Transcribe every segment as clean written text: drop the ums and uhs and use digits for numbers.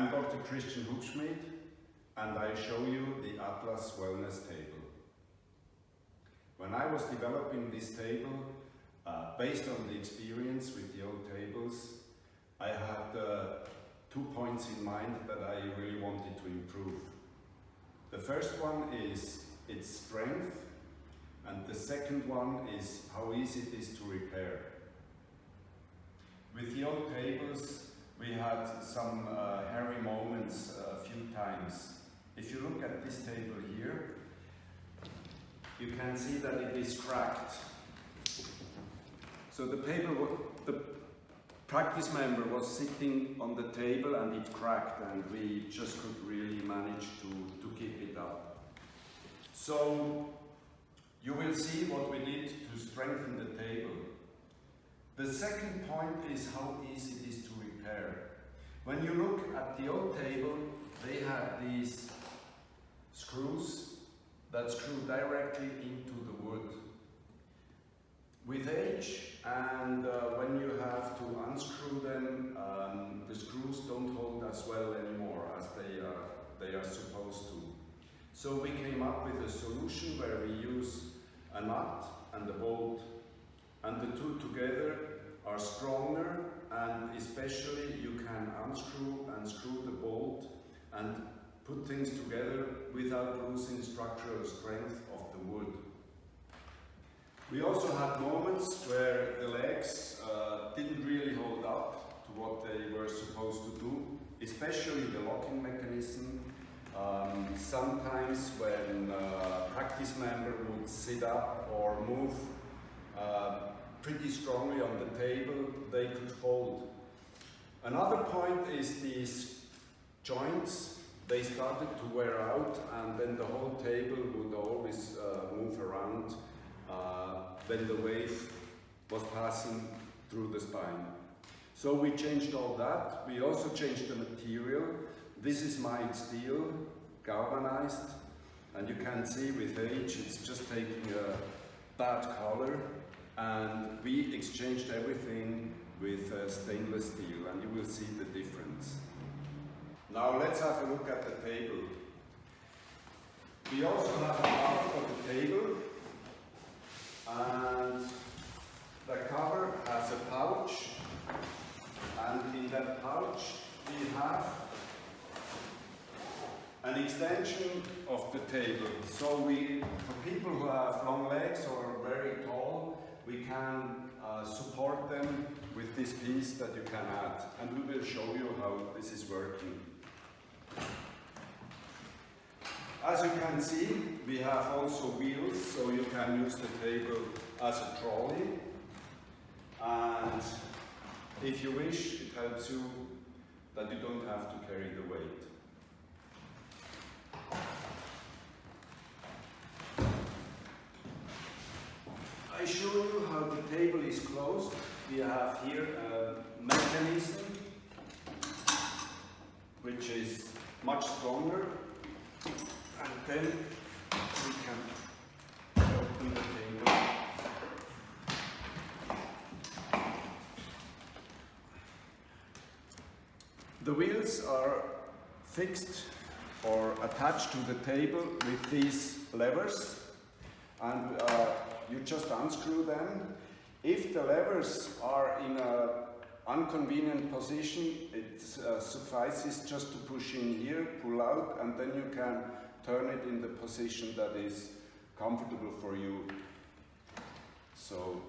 I'm Dr. Christian Hubschmid, and I show you the Atlas Wellness Table. When I was developing this table, based on the experience with the old tables, I had 2 points in mind that I really wanted to improve. The first one is its strength, and the second one is how easy it is to repair. With the old tables, we had some hairy moments a few times. If you look at this table here, you can see that it is cracked. So the practice member was sitting on the table and it cracked, and we just couldn't really manage to keep it up. So you will see what we did to strengthen the table. The second point is how easy it is to repair. When you look at the old table, they had these screws that screw directly into the wood. With age, and when you have to unscrew them, the screws don't hold as well anymore as they are supposed to. So we came up with a solution where we use a nut and a bolt, and the two together are stronger, and especially you can unscrew and screw the bolt and put things together without losing structural strength of the wood. We also had moments where the legs didn't really hold up to what they were supposed to do, especially the locking mechanism. Sometimes when a practice member would sit up or move pretty strongly on the table, they could fold. Another point is these joints. They started to wear out, and then the whole table would always move around when the wave was passing through the spine. So we changed all that. We also changed the material. This is mild steel, galvanized, and you can see with age it's just taking a bad color, and we exchanged everything with stainless steel, and you will see the difference. Now let's have a look at the table. We also have a cover for the table, and the cover has a pouch, and in that pouch we have an extension of the table. So for people who have long legs or very tall, we can support them with this piece that you can add, and we will show you how this is working. As you can see, we have also wheels, so you can use the table as a trolley, and if you wish, it helps you that you don't have to carry the weight. I show you how the table is closed. We have here a mechanism which is much stronger, and then we can open the table. The wheels are fixed or attached to the table with these levers, and you just unscrew them. If the levers are in an inconvenient position, it suffices just to push in here, pull out, and then you can turn it in the position that is comfortable for you. So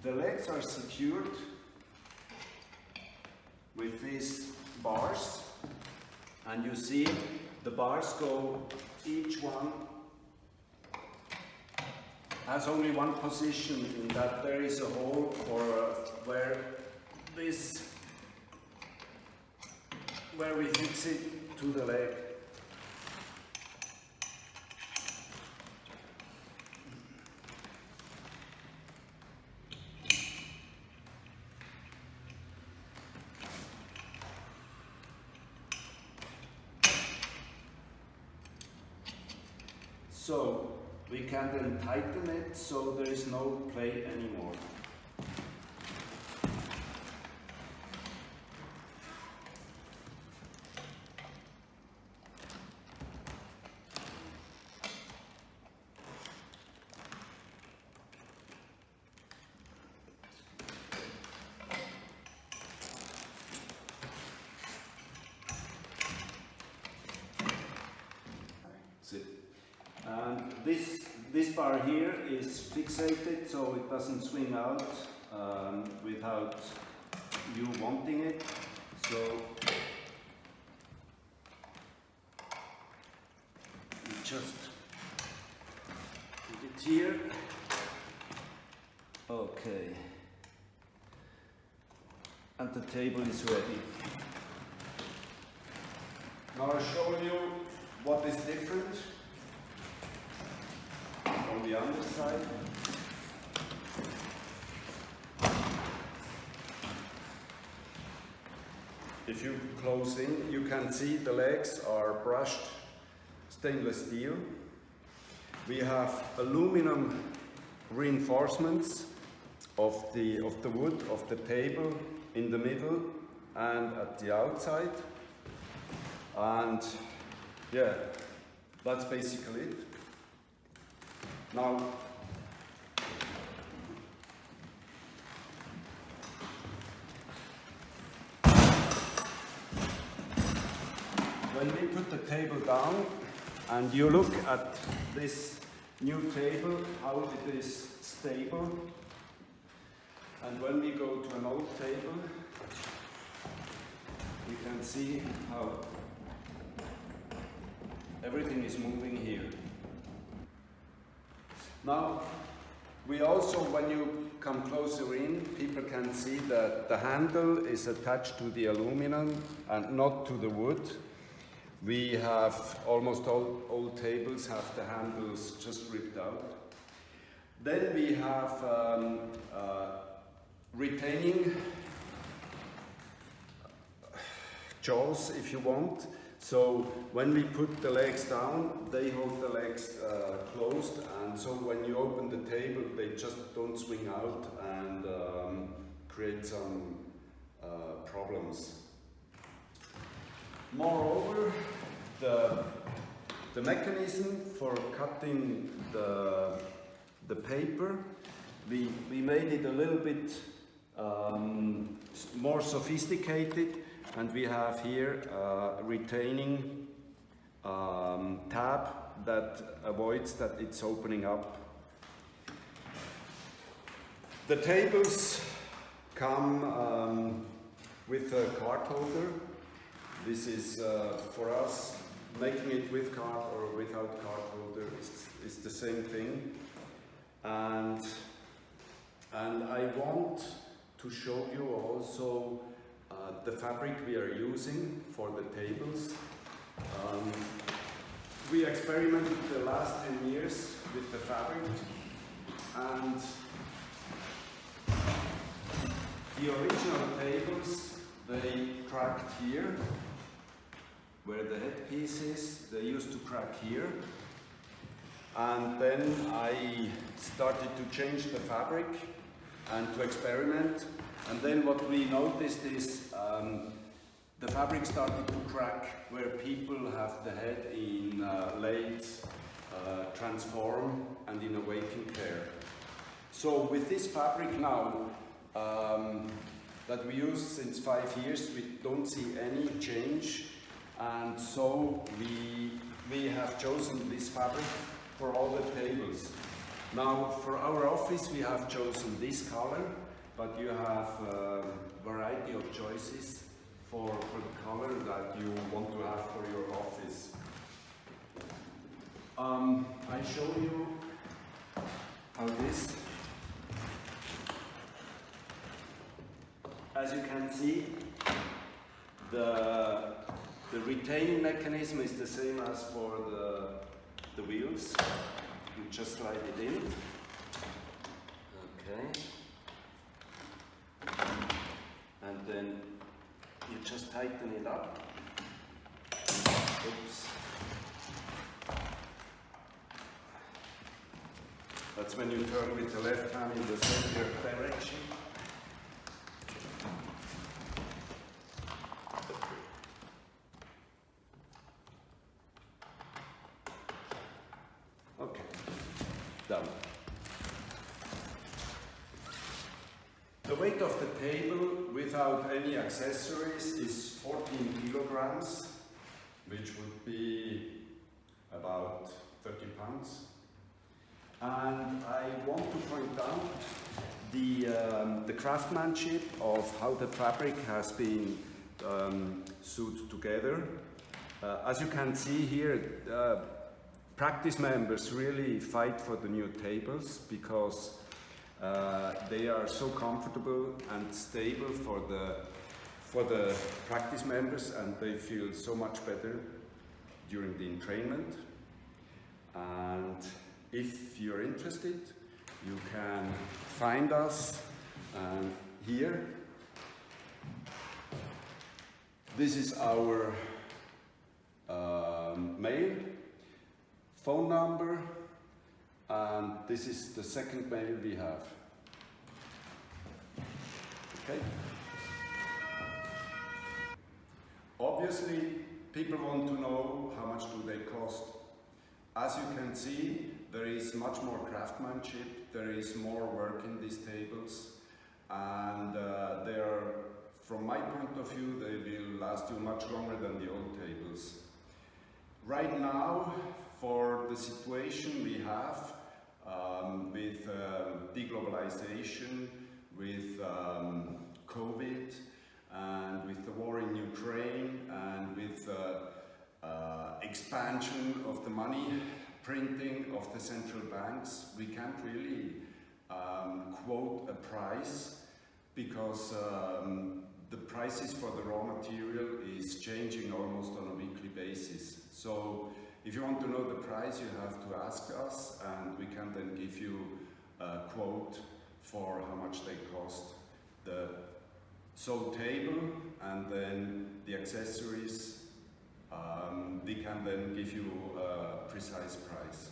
the legs are secured with these bars, and you see the bars go, each one has only one position, in that there is a hole for where we fix it to the leg. So we can then tighten it so there is no play anymore. And this bar here is fixated so it doesn't swing out without you wanting it. So you just put it here. Okay. And the table is ready. Now I'll show you what is different on the underside. If you close in, you can see the legs are brushed stainless steel. We have aluminum reinforcements of the wood of the table in the middle and at the outside. And yeah, that's basically it. Now, when we put the table down and you look at this new table, how it is stable, and when we go to an old table, you can see how everything is moving here. Now, we also, when you come closer in, people can see that the handle is attached to the aluminum and not to the wood. We have, almost all old tables have the handles just ripped out. Then we have retaining jaws, if you want. So when we put the legs down, they hold the legs closed, and so when you open the table, they just don't swing out and create some problems. Moreover, the mechanism for cutting the paper, we made it a little bit more sophisticated. And we have here a retaining tab that avoids that it's opening up. The tables come with a card holder. This is for us, making it with card or without card holder is the same thing. And I want to show you also the fabric we are using for the tables. We experimented the last 10 years with the fabric, and the original tables, they cracked here, where the headpiece is. They used to crack here. And then I started to change the fabric and to experiment. And then what we noticed is the fabric started to crack where people have the head in late transform and in awaiting care. So with this fabric now that we use since 5 years, we don't see any change, and so we have chosen this fabric for all the tables. Now for our office we have chosen this color, but you have a variety of choices for the color that you want to have for your office. I show you how this, as you can see, the retaining mechanism is the same as for the wheels. You just slide it in. Okay. And then you just tighten it up. Oops. That's when you turn with the left hand in the center direction. Okay, done. The weight of the table without any accessories is 14 kilograms, which would be about 30 pounds. And I want to point out the craftsmanship of how the fabric has been sewed together. As you can see here, practice members really fight for the new tables because they are so comfortable and stable for the practice members, and they feel so much better during the entrainment. And if you're interested, you can find us here. This is our mail, phone number, and this is the second mail we have. Okay? Obviously, people want to know how much do they cost. As you can see, there is much more craftsmanship, there is more work in these tables, and they are, from my point of view, they will last you much longer than the old tables. Right now, for the situation we have with deglobalization, with COVID, and with the war in Ukraine, and with expansion of the money printing of the central banks, we can't really quote a price because the prices for the raw material is changing almost on a weekly basis. So if you want to know the price, you have to ask us, and we can then give you a quote for how much they cost. The sewed table and then the accessories, we can then give you a precise price.